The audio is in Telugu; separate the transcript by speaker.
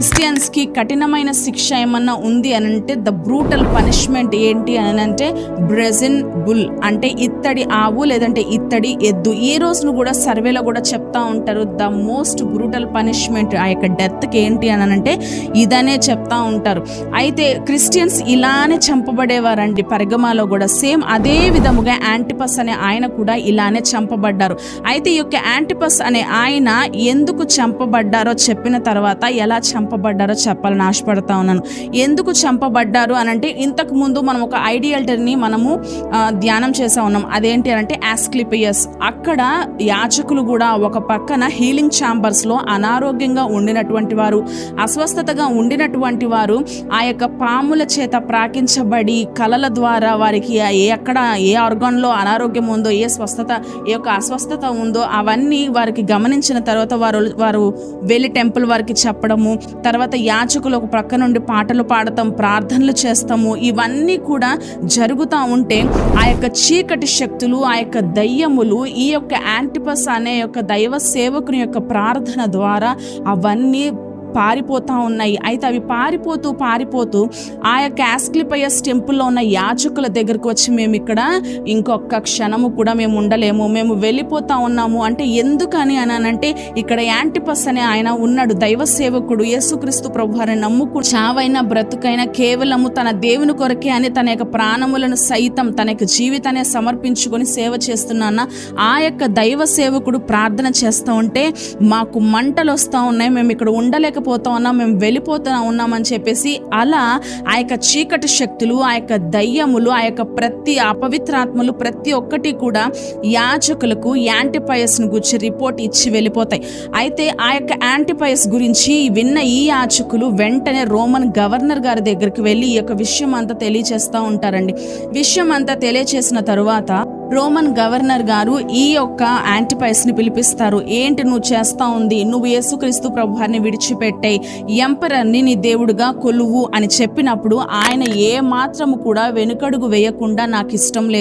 Speaker 1: క్రిస్టియన్స్కి కఠినమైన శిక్ష ఏమన్నా ఉంది అని అంటే ద బ్రూటల్ పనిష్మెంట్ ఏంటి అని అంటే బ్రెజిన్ బుల్ అంటే ఇత్తడి ఆవు లేదంటే ఇత్తడి ఎద్దు. ఈ రోజును కూడా సర్వేలో కూడా చెప్తా ఉంటారు ద మోస్ట్ బ్రూటల్ పనిష్మెంట్ ఆ యొక్క డెత్కి ఏంటి అని అంటే ఇదనే చెప్తా ఉంటారు. అయితే క్రిస్టియన్స్ ఇలానే చంపబడేవారండి. పెర్గమాలో కూడా సేమ్ అదే విధముగా యాంటిపస్ అనే ఆయన కూడా ఇలానే చంపబడ్డారు. అయితే ఈ యొక్క యాంటిపస్ అనే ఆయన ఎందుకు చంపబడ్డారో చెప్పిన తర్వాత ఎలా చంపబడ్డారో చెప్పాలని ఆశపడతా ఉన్నాను. ఎందుకు చంపబడ్డారు అని అంటే ఇంతకు ముందు మనం ఒక ఐడియాలిటీని మనము ధ్యానం చేసా ఉన్నాం. అదేంటి అని అంటే ఆస్క్లిపియస్. అక్కడ యాజకులు కూడా ఒక పక్కన హీలింగ్ ఛాంబర్స్లో అనారోగ్యంగా ఉండినటువంటి వారు, అస్వస్థతగా ఉండినటువంటి వారు ఆ యొక్క పాముల చేత ప్రాకించబడి కలల ద్వారా వారికి ఎక్కడ ఏ ఆర్గాన్లో అనారోగ్యం ఉందో, ఏ యొక్క అస్వస్థత ఉందో అవన్నీ వారికి గమనించిన తర్వాత వారు వెళ్ళి టెంపుల్ వారికి చెప్పడము, తర్వాత యాజకులు ఒక ప్రక్క నుండి పాటలు పాడతాం, ప్రార్థనలు చేస్తాము. ఇవన్నీ కూడా జరుగుతూ ఉంటే ఆ యొక్క చీకటి శక్తులు, ఆ యొక్క దయ్యములు ఈ యొక్క యాంటిపస్ అనే యొక్క దైవ సేవకుని యొక్క ప్రార్థన ద్వారా అవన్నీ పారిపోతూ ఉన్నాయి. అయితే అవి పారిపోతూ ఆ యొక్క ఆస్క్లిపయస్ టెంపుల్లో ఉన్న యాజకుల దగ్గరకు వచ్చి మేము ఇక్కడ ఇంకొక క్షణము కూడా మేము ఉండలేము, మేము వెళ్ళిపోతా ఉన్నాము అంటే ఎందుకని అంటే ఇక్కడ యాంటిపస్ అనే ఆయన ఉన్నాడు, దైవ సేవకుడు, యేసుక్రీస్తు ప్రభువారిని నమ్ముకు చావైన బ్రతుకైనా కేవలము తన దేవుని కొరకే అని తన యొక్క ప్రాణములను సైతం తన యొక్క జీవితాన్ని సమర్పించుకొని సేవ చేస్తున్నా ఆ యొక్క దైవ సేవకుడు ప్రార్థన చేస్తూ ఉంటే మాకు మంటలు వస్తూ ఉన్నాయి, మేము ఇక్కడ ఉండలేకపోతా ఉన్నాం, మేము వెళ్ళిపోతా ఉన్నామని చెప్పేసి అలా ఆ యొక్క చీకటి శక్తులు, ఆ యొక్క దయ్యములు, ఆ యొక్క ప్రతి అపవిత్రాత్మలు ప్రతి ఒక్కటి కూడా యాజకులకు యాంటిపయస్ను గురించి రిపోర్ట్ ఇచ్చి వెళ్ళిపోతాయి. అయితే ఆ యొక్క యాంటిపయస్ గురించి విన్న ఈ యాజకులు వెంటనే రోమన్ గవర్నర్ గారి దగ్గరికి వెళ్ళి ఈ యొక్క విషయం అంతా తెలియచేస్తూ ఉంటారండి. విషయం అంతా తెలియచేసిన తరువాత రోమన్ గవర్నర్ గారు ఈ యొక్క యాంటిపయస్ని పిలిపిస్తారు. ఏంటి నువ్వు చేస్తా ఉంది, నువ్వు యేసుక్రీస్తు ప్రభువారిని విడిచిపెట్టే ఎంపరర్ని నీ దేవుడుగా కొలువు అని చెప్పినప్పుడు ఆయన ఏ మాత్రము కూడా వెనుకడుగు వేయకుండా నాకు ఇష్టం లేదు,